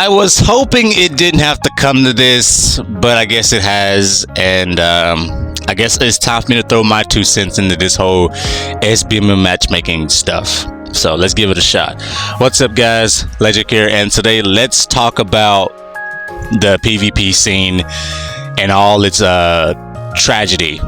I was hoping it didn't have to come to this, but I guess it has, and I guess it's time for me to throw my 2 cents into this whole SBMM matchmaking stuff. So let's give it a shot. What's up, guys? Legend here, and today let's talk about the PvP scene and all its tragedy.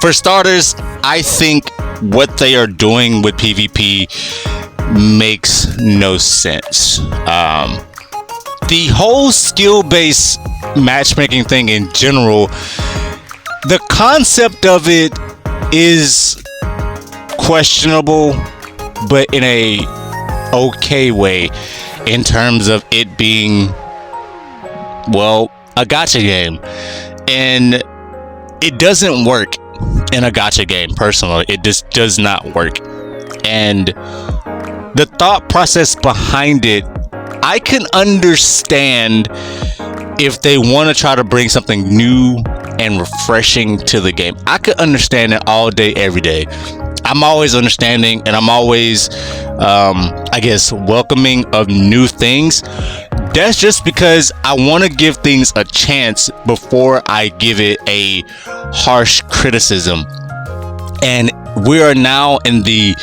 For starters, I think what they are doing with PvP makes no sense. The whole skill-based matchmaking thing in general, the concept of it is questionable, but in a okay way, in terms of it being, well, a gacha game. And it doesn't work in a gacha game. Personally, it just does not work. And the thought process behind it, I can understand if they want to try to bring something new and refreshing to the game. I could understand it all day, every day. I'm always understanding, and I'm always, I guess, welcoming of new things. That's just because I want to give things a chance before I give it a harsh criticism. And we are now in the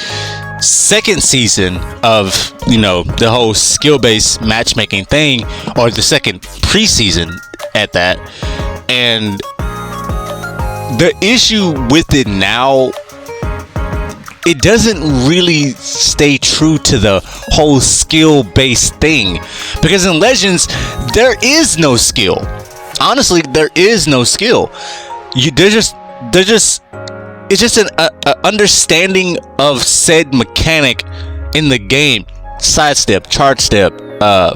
second season of, the whole skill-based matchmaking thing, or the second preseason at that. And the issue with it now, it doesn't really stay true to the whole skill-based thing, because in Legends there is no skill. Honestly, there is no skill. It's just an understanding of said mechanic in the game. Sidestep, charge step,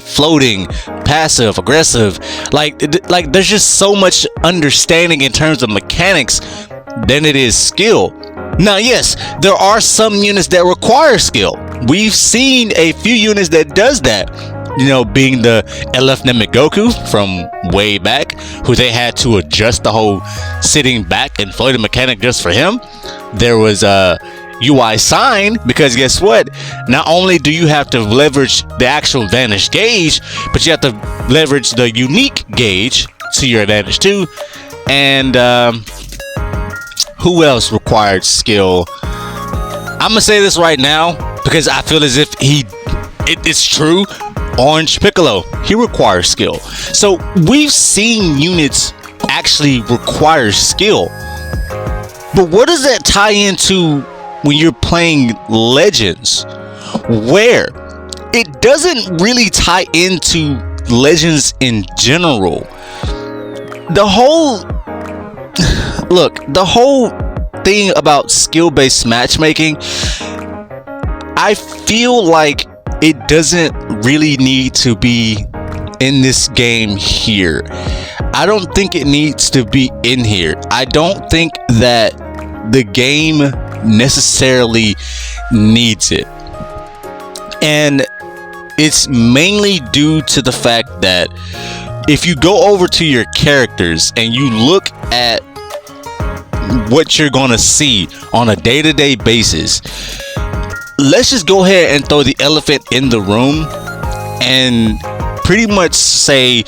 floating, passive, aggressive. Like there's just so much understanding in terms of mechanics than it is skill. Now, yes, there are some units that require skill. We've seen a few units that does that. Being the LF Goku from way back, who they had to adjust the whole sitting back and floating mechanic just for him. There was a UI sign, because guess what? Not only do you have to leverage the actual vanish gauge, but you have to leverage the unique gauge to your advantage too. And who else required skill? I'm gonna say this right now because I feel as if it's true. Orange Piccolo, he requires skill. So we've seen units actually require skill. But what does that tie into when you're playing Legends, where it doesn't really tie into Legends in general? The whole thing about skill-based matchmaking, I feel like it doesn't really need to be in this game here. I don't think it needs to be in here. I don't think that the game necessarily needs it. And it's mainly due to the fact that if you go over to your characters and you look at what you're gonna see on a day-to-day basis, let's just go ahead and throw the elephant in the room and pretty much say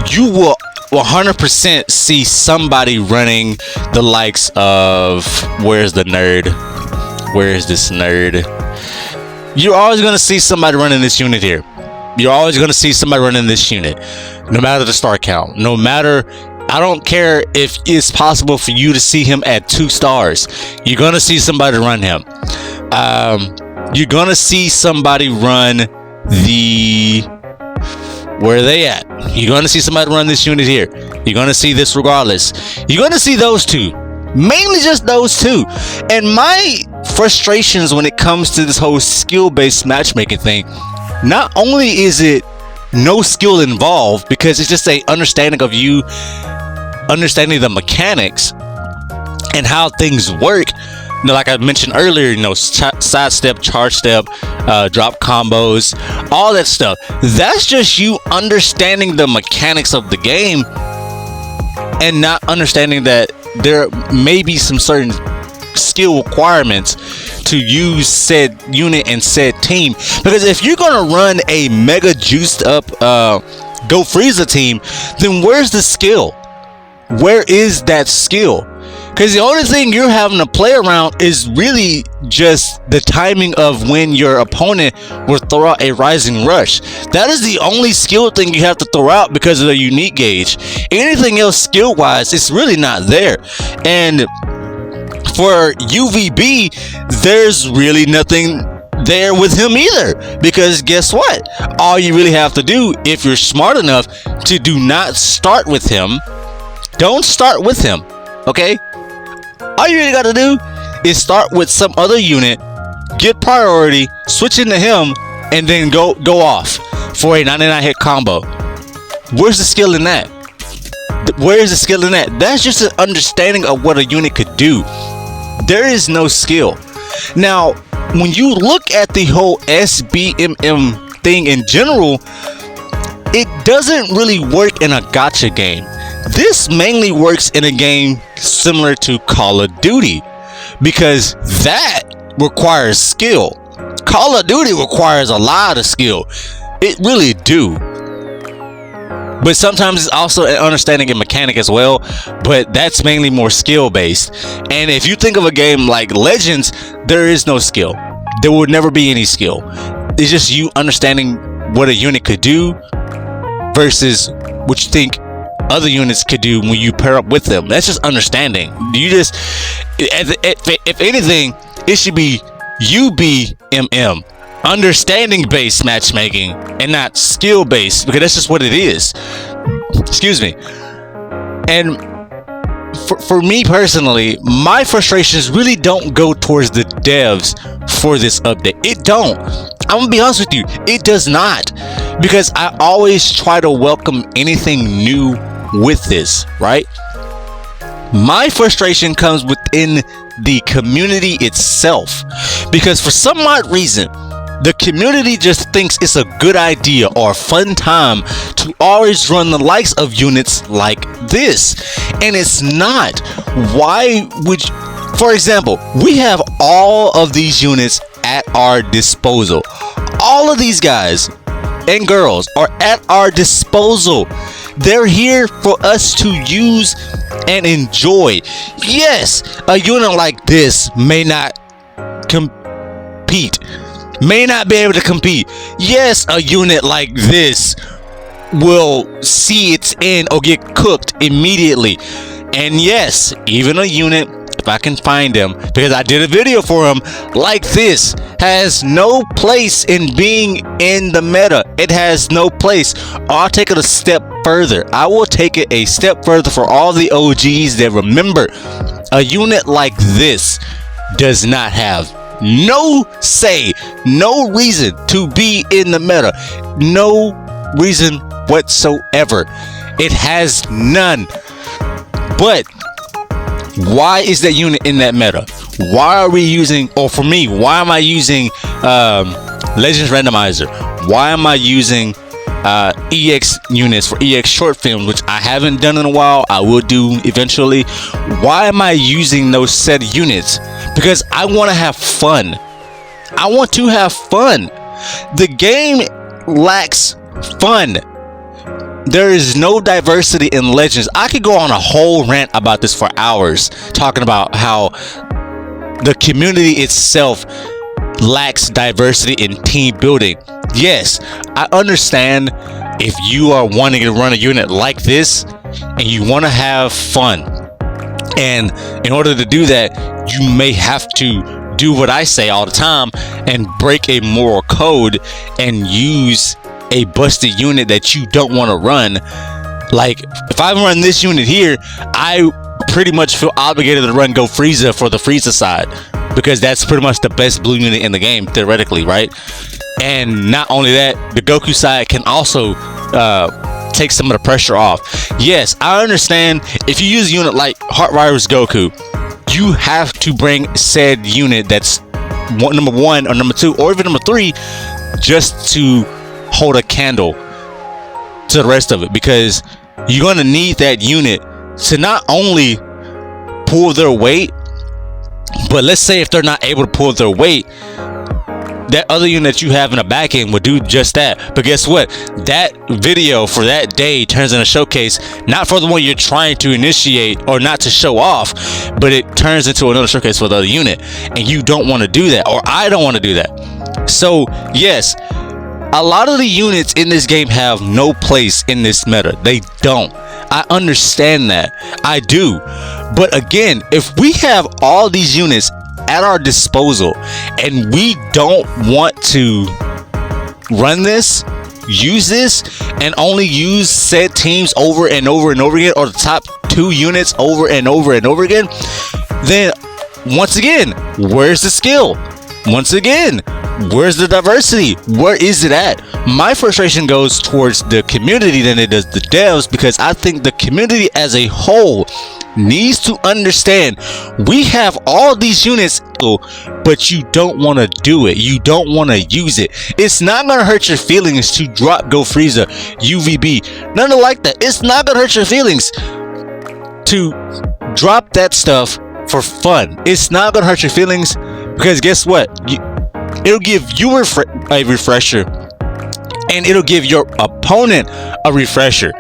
you will 100% see somebody running the likes of, where's the nerd? Where is this nerd? You're always going to see somebody running this unit here. You're always going to see somebody running this unit, no matter the star count, no matter, I don't care if it's possible for you to see him at 2 stars. You're going to see somebody run him. You're gonna see somebody run where are they at? You're gonna see somebody run this unit here. You're gonna see this regardless. You're gonna see those two, mainly just those two. And my frustrations when it comes to this whole skill-based matchmaking thing, not only is it no skill involved, because it's just a understanding of you understanding the mechanics and how things work. Like I mentioned earlier, sidestep, charge step, drop combos, all that stuff. That's just you understanding the mechanics of the game and not understanding that there may be some certain skill requirements to use said unit and said team. Because if you're gonna run a mega juiced up Go Frieza team, then where's the skill? Where is that skill? Because the only thing you're having to play around is really just the timing of when your opponent will throw out a Rising Rush. That is the only skill thing you have to throw out because of the unique gauge. Anything else skill wise, it's really not there. And for UVB, there's really nothing there with him either, because guess what? All you really have to do, if you're smart enough to do not start with him, don't start with him, okay? All you really got to do is start with some other unit, get priority, switch into him, and then go off for a 99 hit combo. Where's the skill in that? Where is the skill in that? That's just an understanding of what a unit could do. There is no skill. Now, when you look at the whole SBMM thing in general, it doesn't really work in a gacha game. This mainly works in a game similar to Call of Duty, because that requires skill. Call of Duty requires a lot of skill. It really do. But sometimes it's also an understanding and mechanic as well, but that's mainly more skill based. And if you think of a game like Legends, there is no skill. There will never be any skill. It's just you understanding what a unit could do versus what you think other units could do when you pair up with them. That's just understanding. You just, if anything, it should be UBMM, understanding based matchmaking, and not skill based, because that's just what it is. Excuse me. And for me personally, my frustrations really don't go towards the devs for this update. It don't. I'm gonna be honest with you, it does not, because I always try to welcome anything new with this, right? My frustration comes within the community itself, because for some odd reason the community just thinks it's a good idea or a fun time to always run the likes of units like this, and it's not. Why would you, for example, we have all of these units at our disposal. All of these guys and girls are at our disposal. They're here for us to use and enjoy. Yes, a unit like this may not compete, may not be able to compete. Yes, a unit like this will see its end or get cooked immediately. And yes, even a unit, if I can find him, because I did a video for him, like this, has no place in being in the meta. It has no place. I'll take it a step further. I will take it a step further for all the OGs that remember, a unit like this does not have no say, no reason to be in the meta, no reason whatsoever. It has none. But why is that unit in that meta? Why are we using, or for me, why am I using Legends Randomizer? Why am I using EX units for EX short films, which I haven't done in a while? I will do eventually. Why am I using those said units? Because I want to have fun. I want to have fun. The game lacks fun. There is no diversity in Legends. I could go on a whole rant about this for hours, talking about how the community itself lacks diversity in team building. Yes, I understand if you are wanting to run a unit like this and you want to have fun, and in order to do that, you may have to do what I say all the time and break a moral code and use a busted unit that you don't want to run. Like, if I run this unit here, I pretty much feel obligated to run Go Frieza for the Frieza side, because that's pretty much the best blue unit in the game, theoretically, right? And not only that, the Goku side can also take some of the pressure off. Yes, I understand if you use a unit like Heart Riders Goku, you have to bring said unit that's number 1 or number 2 or even number 3 just to hold a candle to the rest of it, because you're going to need that unit to not only pull their weight, But let's say if they're not able to pull their weight, that other unit that you have in the back end will do just that. But guess what? That video for that day turns into a showcase, not for the one you're trying to initiate or not to show off, but it turns into another showcase for the other unit. And you don't want to do that, or I don't want to do that. So yes, a lot of the units in this game have no place in this meta. They don't. I understand that. I do. But again, if we have all these units at our disposal and we don't want to run this, use this, and only use said teams over and over and over again, or the top 2 units over and over and over again, then once again, where's the skill? Once again, where's the diversity? Where is it at? My frustration goes towards the community than it does the devs, because I think the community as a whole needs to understand we have all these units, but you don't want to do it. You don't want to use it. It's not going to hurt your feelings to drop Go Frieza, UVB, nothing like that. It's not going to hurt your feelings to drop that stuff for fun. It's not going to hurt your feelings, because guess what? It'll give you a refresher, and it'll give your opponent a refresher.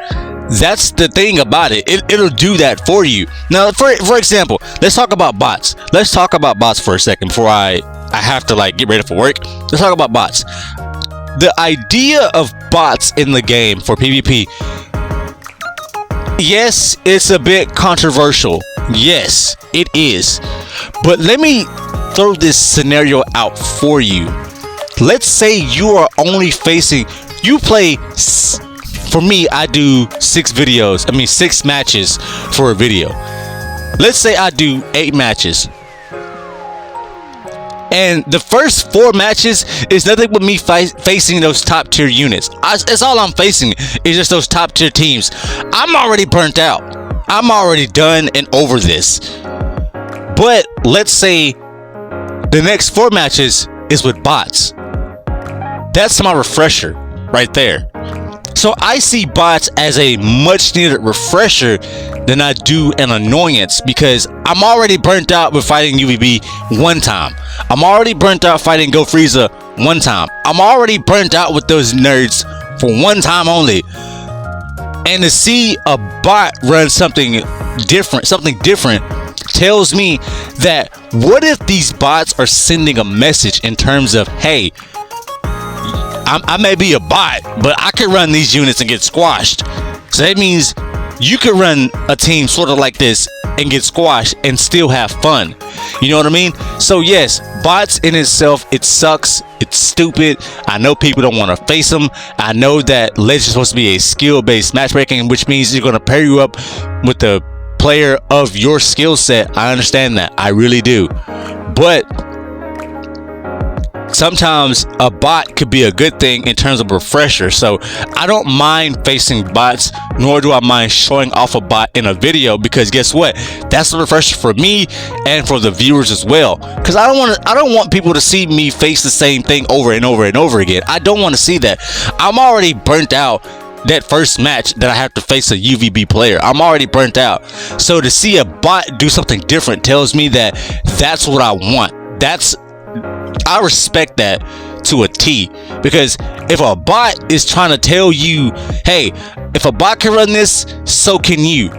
That's the thing about it. It'll do that for you. Now, for example, let's talk about bots. Let's talk about bots for a second before I have to like get ready for work. Let's talk about bots. The idea of bots in the game for PvP, yes, it's a bit controversial. Yes, it is. But let me throw this scenario out for you. Let's say you are only facing, you play, for me, I do 6 matches for a video. Let's say I do 8 matches. And the first 4 matches is nothing but me facing those top tier units. It's all I'm facing is just those top tier teams. I'm already burnt out. I'm already done and over this. But let's say the next 4 matches is with bots. That's my refresher right there. So I see bots as a much needed refresher than I do an annoyance, because I'm already burnt out with fighting UVB 1 time. I'm already burnt out fighting Go Frieza 1 time. I'm already burnt out with those nerds for 1 time only. And to see a bot run something different tells me that what if these bots are sending a message in terms of, hey, I may be a bot, but I can run these units and get squashed. So that means you could run a team sort of like this and get squashed and still have fun. You know what I mean? So yes, bots in itself, it sucks. It's stupid. I know people don't want to face them. I know that Legends is supposed to be a skill-based matchmaking, which means you're going to pair you up with the player of your skill set. I understand that. I really do. But sometimes a bot could be a good thing in terms of refresher. So I don't mind facing bots, nor do I mind showing off a bot in a video, because guess what? That's a refresher for me and for the viewers as well. Because I don't want people to see me face the same thing over and over and over again. I don't want to see that. I'm already burnt out that first match that I have to face a UVB player. I'm already burnt out. So to see a bot do something different tells me that that's what I want. I respect that to a T, because if a bot is trying to tell you, hey, if a bot can run this, so can you.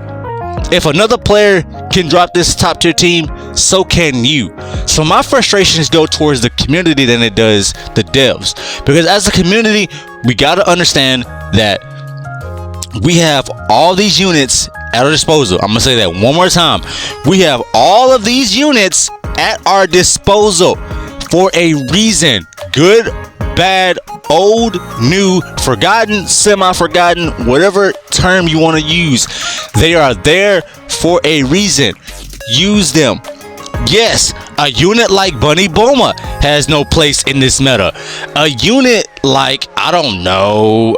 If another player can drop this top tier team, so can you. So my frustrations go towards the community than it does the devs, because as a community, we got to understand that we have all these units at our disposal. I'm gonna say that one more time. We have all of these units at our disposal for a reason. Good, bad, old, new, forgotten, semi-forgotten, whatever term you want to use. They are there for a reason. Use them. Yes, a unit like Bunny Boma has no place in this meta. A unit like, I don't know,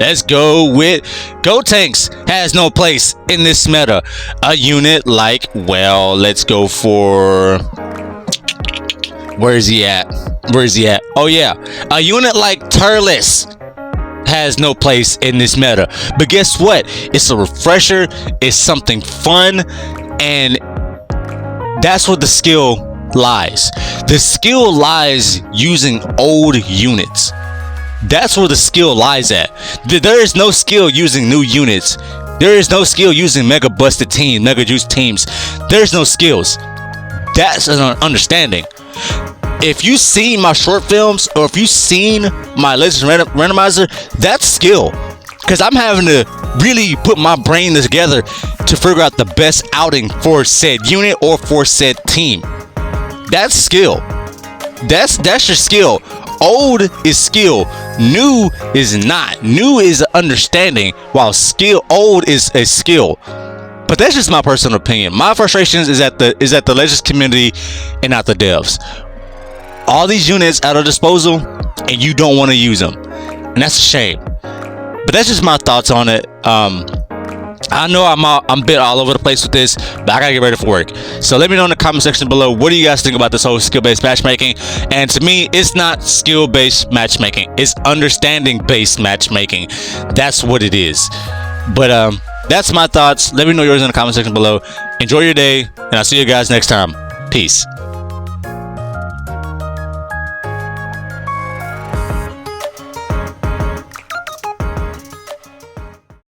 let's go with Gotenks has no place in this meta. A unit like, well, let's go for, where is he at? Oh yeah, a unit like Turles has no place in this meta. But guess what? It's a refresher. It's something fun, and That's where the skill lies. The skill lies using old units. That's where the skill lies at. There is no skill using new units. There is no skill using mega busted teams, mega juice teams. There's no skills. That's an understanding. If you've seen my short films, or if you've seen my Legends randomizer, that's skill. Because I'm having to really put my brain together to figure out the best outing for said unit or for said team. That's skill. That's your skill. Old is skill. New is not. New is understanding, while old is a skill. But that's just my personal opinion. My frustrations is at the Legends community and not the devs. All these units at our disposal, and you don't want to use them, and that's a shame. But that's just my thoughts on it. I know I'm a bit all over the place with this, but I gotta get ready for work. So let me know in the comment section below, what do you guys think about this whole skill-based matchmaking? And to me, it's not skill-based matchmaking, it's understanding-based matchmaking. That's what it is. But that's my thoughts. Let me know yours in the comment section below. Enjoy your day, and I'll see you guys next time. Peace.